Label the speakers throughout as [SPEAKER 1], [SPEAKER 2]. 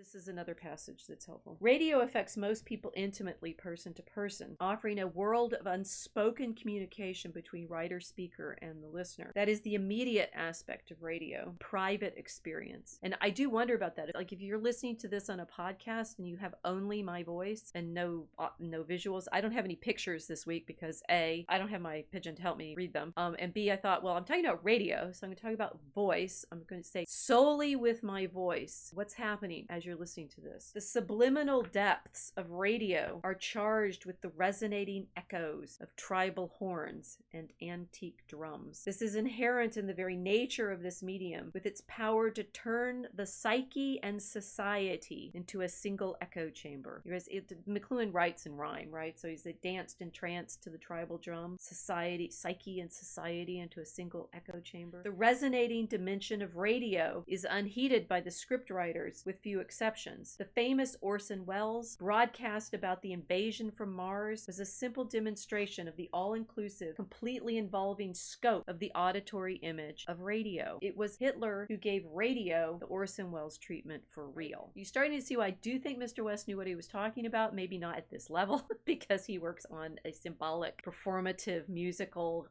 [SPEAKER 1] This is another passage that's helpful. Radio affects most people intimately, person to person, offering a world of unspoken communication between writer, speaker, and the listener. That is the immediate aspect of radio, private experience. And I do wonder about that. Like if you're listening to this on a podcast and you have only my voice and no visuals. I don't have any pictures this week because A, I don't have my Pigeon to help me read them. And B, I thought, well, I'm talking about radio, so I'm going to talk about voice. I'm going to say solely with my voice what's happening as you're listening to this. The subliminal depths of radio are charged with the resonating echoes of tribal horns and antique drums. This is inherent in the very nature of this medium, with its power to turn the psyche and society into a single echo chamber. McLuhan writes in rhyme, right? So he's danced and tranced to the tribal drum, psyche and society into a single echo chamber. The resonating dimension of radio is unheeded by the scriptwriters, with few exceptions. The famous Orsen Wells broadcast about the invasion from Mars was a simple demonstration of the all-inclusive, completely involving scope of the auditory image of radio. It was Hitler who gave radio the Orson Welles treatment for real. You're starting to see why I do think Mr. West knew what he was talking about, maybe not at this level, because he works on a symbolic, performative, musical,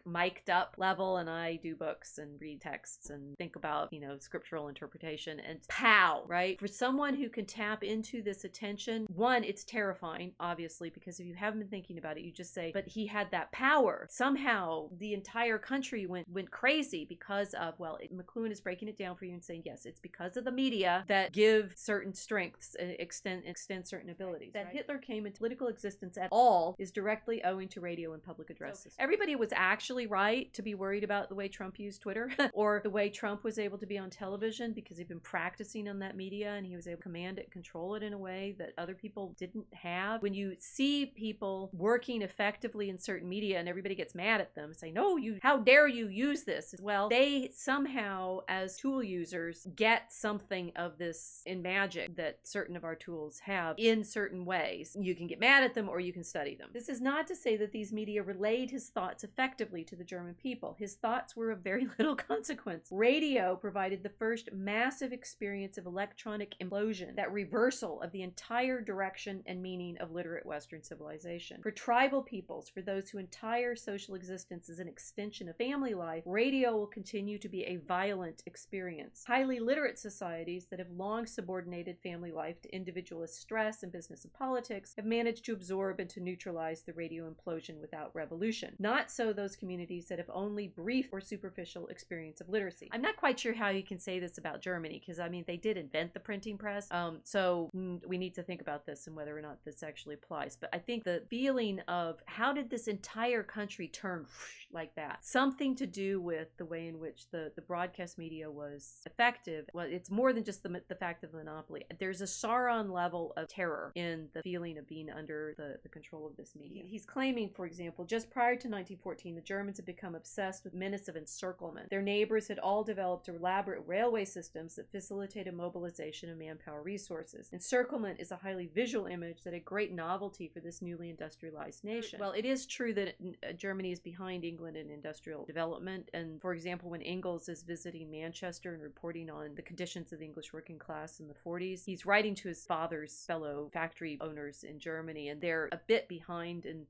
[SPEAKER 1] mic'd up level, and I do books and read texts and think about, scriptural interpretation, and pow, right? For someone who can tap into this attention, one, it's terrifying, obviously, because if you haven't been thinking about it, you just say, but he had that power. Somehow the entire country went crazy because of, McLuhan is breaking it down for you and saying, yes, it's because of the media that give certain strengths, extend certain abilities. That Hitler came into political existence at all is directly owing to radio and public addresses. So everybody was actually right to be worried about the way Trump used Twitter or the way Trump was able to be on television, because he'd been practicing on that media and he was able to command it, control it in a way that other people didn't have. When you see people working effectively in certain media and everybody gets mad at them saying, no, how dare you use this? Well, they somehow, as tool users, get something of this in magic that certain of our tools have in certain ways. You can get mad at them or you can study them. This is not to say that these media relayed his thoughts effectively to the German people. His thoughts were of very little consequence. Radio provided the first massive experience of electronic implosion, that reversal of the entire direction and meaning of literate Western civilization. For tribal peoples, for those whose entire social existence is an extension of family life, radio will continue to be a violent experience. Highly literate societies that have long subordinated family life to individualist stress and business and politics have managed to absorb and to neutralize the radio implosion without revolution. Not so those communities that have only brief or superficial experience of literacy. I'm not quite sure how you can say this about Germany, because they did invent the printing press, so we need to think about this and whether or not this actually applies. But I think the feeling of how did this entire country turn like that, something to do with the way in which the broadcast media was effective. Well, it's more than just the fact of the monopoly. There's a Sauron level of terror in the feeling of being under the control of this media. He's claiming, for example, just prior to 1914, the Germans had become obsessed with menace of encirclement. Their neighbors had all developed elaborate railway systems that facilitated mobilization of manpower resources. Encirclement is a highly visual image that had great novelty for this newly industrialized nation. Well, it is true that Germany is behind England in industrial development, and for example, when Engels is visiting Manchester and reporting on the conditions of the English working class in the 40s, he's writing to his father's fellow factory owners in Germany, and they're a bit behind in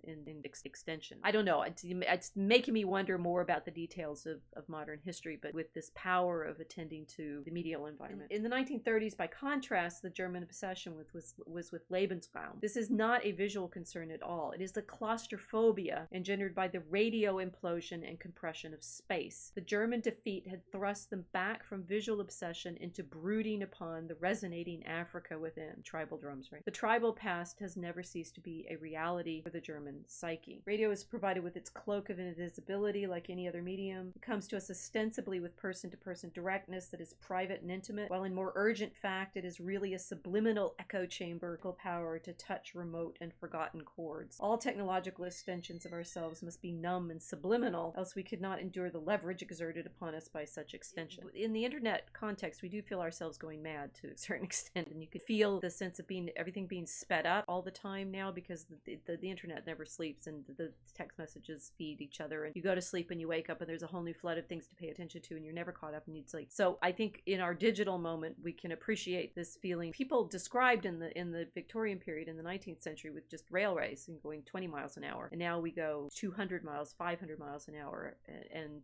[SPEAKER 1] extension. I don't know, it's making me wonder more about the details of modern history, but with this power of attending to the medial environment. In the 1930s, by contrast, the German obsession was with Lebensraum. This is not a visual concern at all. It is the claustrophobia engendered by the radio implosion and compression of space. The German defeat had thrust them back from visual obsession into brooding upon the resonating Africa within. Tribal drums, right? The tribal past has never ceased to be a reality for the German psyche. Radio is provided with its cloak of invisibility like any other medium. It comes to us ostensibly with person-to-person directness that is private and intimate, while in more urgent fact it is really a subliminal echo chamber, power to touch remote and forgotten chords. All technological extensions of ourselves must be numb and subliminal, else we could not endure the leverage exerted upon us by such extension. In the internet context, we do feel ourselves going mad to a certain extent, and you could feel the sense of everything being sped up all the time now, because the internet never sleeps and the text messages feed each other, and you go to sleep and you wake up and there's a whole new flood of things to pay attention to and you're never caught up and you'd sleep. So I think in our digital moment we can appreciate associate this feeling. People described in the Victorian period in the 19th century with just railways and going 20 miles an hour. And now we go 200 miles, 500 miles an hour and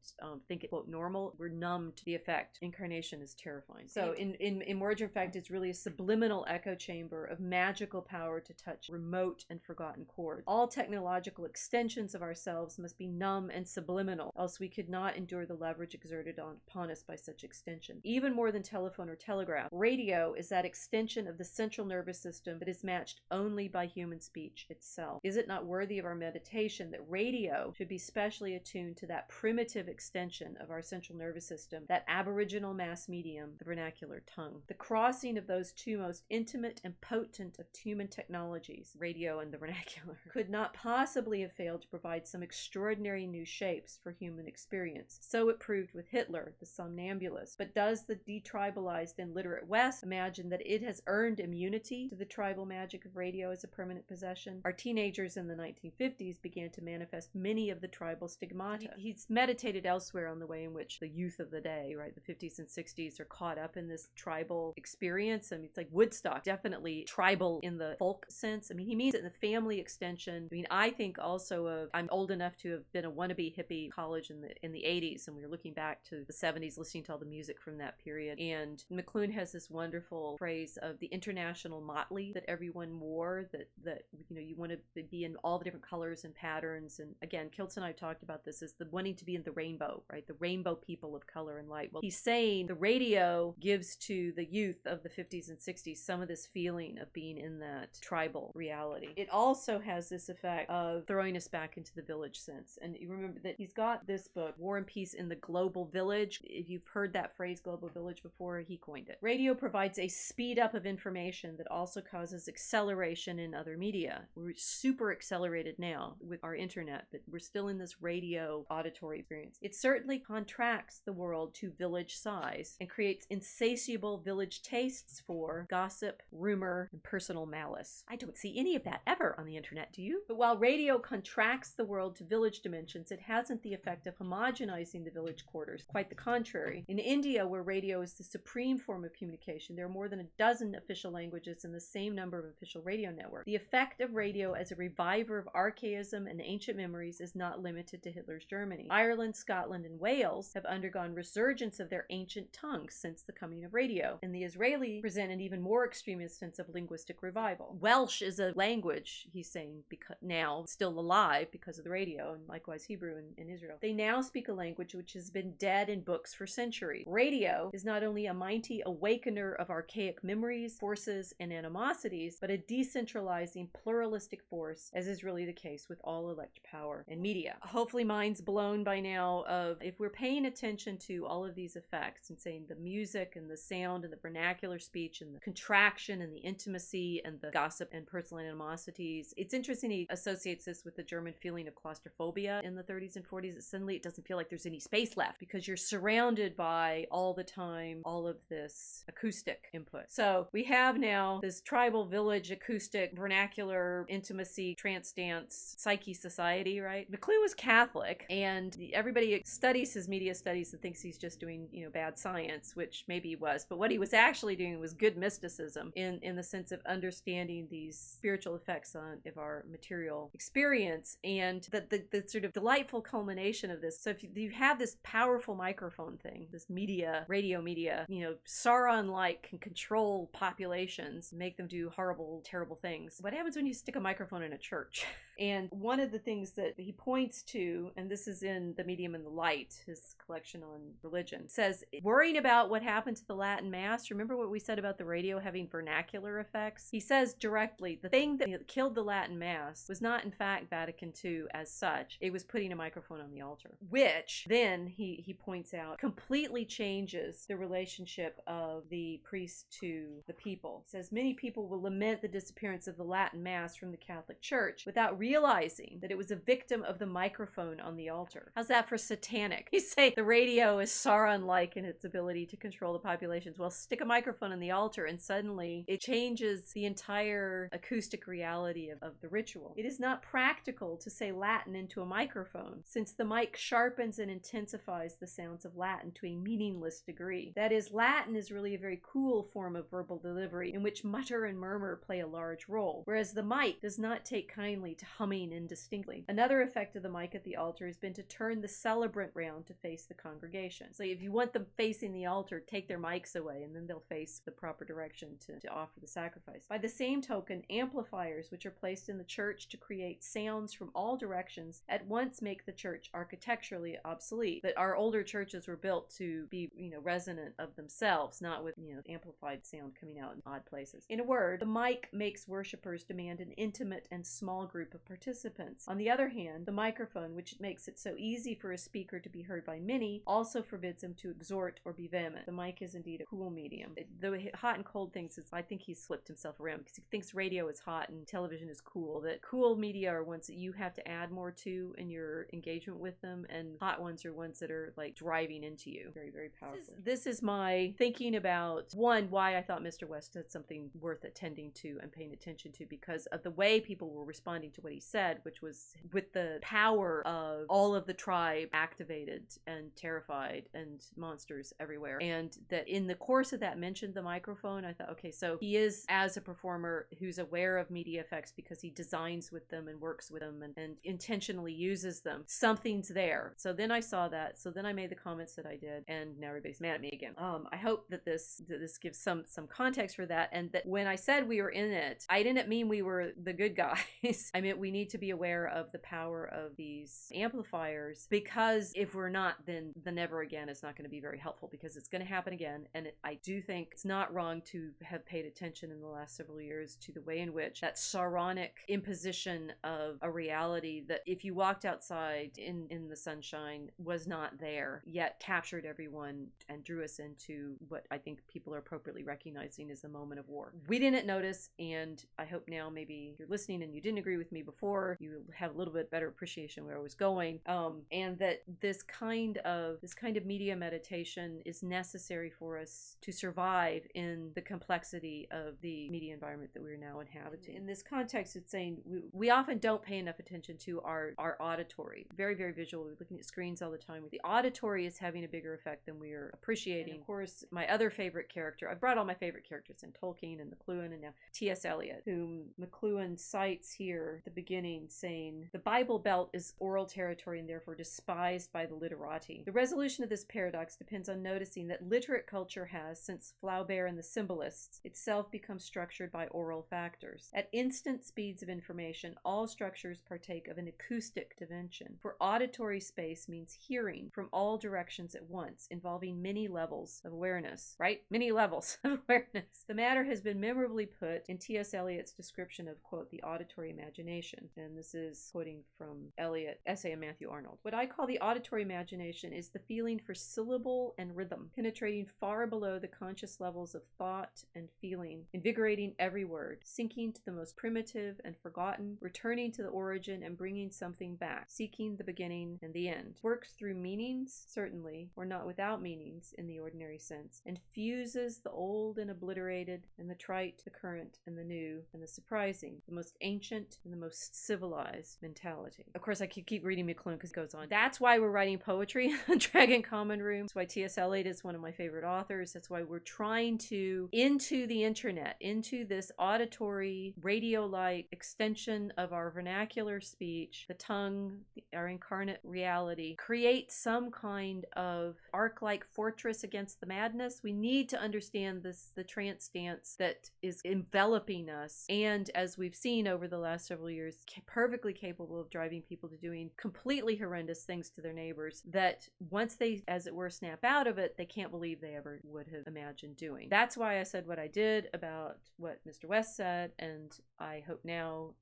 [SPEAKER 1] think it, quote, normal. We're numb to the effect. Incarnation is terrifying. So in Words in Fact, it's really a subliminal echo chamber of magical power to touch remote and forgotten chords. All technological extensions of ourselves must be numb and subliminal, else we could not endure the leverage exerted upon us by such extension. Even more than telephone or telegraph, radio is that extension of the central nervous system that is matched only by human speech itself. Is it not worthy of our meditation that radio should be specially attuned to that primitive extension of our central nervous system, that aboriginal mass medium, the vernacular tongue? The crossing of those two most intimate and potent of human technologies, radio and the vernacular, could not possibly have failed to provide some extraordinary new shapes for human experience. So it proved with Hitler, the somnambulist. But does the detribalized and literate West imagine that it has earned immunity to the tribal magic of radio as a permanent possession? Our teenagers in the 1950s began to manifest many of the tribal stigmata. He's meditated elsewhere on the way in which the youth of the day, right, the 50s and 60s, are caught up in this tribal experience. I mean, it's like Woodstock, definitely tribal in the folk sense. I mean, he means it in the family extension. I mean, I think also of, I'm old enough to have been a wannabe hippie college in the 80s, and we were looking back to the 70s, listening to all the music from that period. And McLuhan has this wonderful phrase of the international motley that everyone wore, that you know, you want to be in all the different colors and patterns. And again, Kiltz and I talked about this as the wanting to be in the rainbow, right? The rainbow people of color and light. Well, he's saying the radio gives to the youth of the 50s and 60s some of this feeling of being in that tribal reality. It also has this effect of throwing us back into the village sense. And you remember that he's got this book, War and Peace in the Global Village. If you've heard that phrase, global village, before, he coined it. Radio provides a speed up of information that also causes acceleration in other media. We're super accelerated now with our internet, but we're still in this radio auditory experience. It certainly contracts the world to village size and creates insatiable village tastes for gossip, rumor, and personal malice. I don't see any of that ever on the internet, do you? But while radio contracts the world to village dimensions, it hasn't the effect of homogenizing the village quarters. Quite the contrary. In India, where radio is the supreme form of communication, there are more than a dozen official languages and the same number of official radio networks. The effect of radio as a reviver of archaism and ancient memories is not limited to Hitler's Germany. Ireland, Scotland, and Wales have undergone resurgence of their ancient tongues since the coming of radio, and the Israeli present an even more extreme instance of linguistic revival. Welsh is a language, he's saying, because now still alive because of the radio, and likewise Hebrew in Israel. They now speak a language which has been dead in books for centuries. Radio is not only a mighty awakener of archaic memories, forces, and animosities, but a decentralizing, pluralistic force, as is really the case with all elect power and media. Hopefully minds blown by now of, if we're paying attention to all of these effects and saying the music and the sound and the vernacular speech and the contraction and the intimacy and the gossip and personal animosities. It's interesting he associates this with the German feeling of claustrophobia in the 30s and 40s. Suddenly it doesn't feel like there's any space left because you're surrounded by all the time all of this acoustic input. So we have now this tribal village acoustic vernacular intimacy trance dance psyche society, right? McLuhan was Catholic, and everybody studies his media studies and thinks he's just doing, you know, bad science, which maybe he was, but what he was actually doing was good mysticism in the sense of understanding these spiritual effects of our material experience, and the sort of delightful culmination of this. So if you have this powerful microphone thing, this media, radio media, you know, Sauron-like can control populations, make them do horrible, terrible things. What happens when you stick a microphone in a church? And one of the things that he points to, and this is in The Medium and the Light, his collection on religion, says, worrying about what happened to the Latin Mass, remember what we said about the radio having vernacular effects? He says directly, the thing that killed the Latin Mass was not in fact Vatican II as such, it was putting a microphone on the altar, which then he points out completely changes the relationship of the priest to the people. He says many people will lament the disappearance of the Latin Mass from the Catholic Church without realizing that it was a victim of the microphone on the altar. How's that for satanic? You say the radio is Sauron-like in its ability to control the populations. Well, stick a microphone on the altar and suddenly it changes the entire acoustic reality of the ritual. It is not practical to say Latin into a microphone, since the mic sharpens and intensifies the sounds of Latin to a meaningless degree. That is, Latin is really a very cool form of verbal delivery in which mutter and murmur play a large role, whereas the mic does not take kindly to humming indistinctly. Another effect of the mic at the altar has been to turn the celebrant round to face the congregation. So if you want them facing the altar, take their mics away and then they'll face the proper direction to offer the sacrifice. By the same token, amplifiers, which are placed in the church to create sounds from all directions, at once make the church architecturally obsolete. But our older churches were built to be, resonant of themselves, not with, amplified sound coming out in odd places. In a word, the mic makes worshipers demand an intimate and small group of participants. On the other hand, the microphone, which makes it so easy for a speaker to be heard by many, also forbids him to exhort or be vehement. The mic is indeed a cool medium. The hot and cold things, I think he's flipped himself around because he thinks radio is hot and television is cool. That cool media are ones that you have to add more to in your engagement with them, and hot ones are ones that are like driving into you. Very, very powerful. This is my thinking about, one, why I thought Mr. West had something worth attending to and paying attention to, because of the way people were responding to what he said, which was with the power of all of the tribe activated and terrified and monsters everywhere. And that in the course of that mentioned the microphone, I thought, okay, so he is, as a performer who's aware of media effects because he designs with them and works with them and intentionally uses them, something's there. So then I saw that. So then I made the comments that I did, and now everybody's mad at me again. I hope that this gives some context for that, and that when I said we were in it, I didn't mean we were the good guys. I meant we need to be aware of the power of these amplifiers, because if we're not, then the never again is not going to be very helpful, because it's going to happen again. And I do think it's not wrong to have paid attention in the last several years to the way in which that Saronic imposition of a reality that if you walked outside in the sunshine was not there, yet captured everyone and drew us into what I think people are appropriately recognizing as the moment of war. We didn't notice, and I hope now maybe you're listening and you didn't agree with me before, you have a little bit better appreciation where I was going, and that this kind of media meditation is necessary for us to survive in the complexity of the media environment that we're now inhabiting. In this context, it's saying we often don't pay enough attention to our auditory. Very, very visual. We're looking at screens all the time. The auditory is having a bigger effect than we're appreciating. And of course, my other favorite character, I've brought all my favorite characters in, Tolkien and McLuhan and now T.S. Eliot, whom McLuhan cites here at the beginning, saying, "The Bible Belt is oral territory and therefore despised by the literati. The resolution of this paradox depends on noticing that literate culture has, since Flaubert and the symbolists, itself become structured by oral factors. At instant speeds of information, all structures partake of an acoustic dimension. For auditory space means hearing from all directions at once, involving many levels of awareness." Right? Many levels of awareness. The matter has been memorably put in T.S. Eliot's description of, quote, the auditory imagination. And this is quoting from Eliot, essay of Matthew Arnold. "What I call the auditory imagination is the feeling for syllable and rhythm, penetrating far below the conscious levels of thought and feeling, invigorating every word, sinking to the most primitive and forgotten, returning to the origin and bringing something back, seeking the beginning and the end. Works through meanings, certainly, or not without meanings in the ordinary sense, and fuses the old and obliterated, and the trite, the current, and the new, and the surprising, the most ancient and the most civilized mentality." Of course, I could keep reading McLuhan because it goes on. That's why we're writing poetry on Dragon Common Room. That's why T.S. Eliot is one of my favorite authors. That's why we're trying to, into the internet, into this auditory, radio-like extension of our vernacular speech, the tongue, our incarnate reality, create some kind of ark-like fortress against the madness. We need to understand the trance dance that is enveloping us, and as we've seen over the last several years, perfectly capable of driving people to doing completely horrendous things to their neighbors that once they, as it were, snap out of it, they can't believe they ever would have imagined doing. That's why I said what I did about what Mr. West said, and I hope now,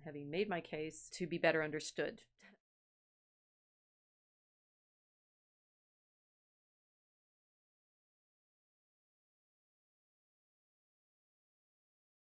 [SPEAKER 1] having made my case, to be better understood.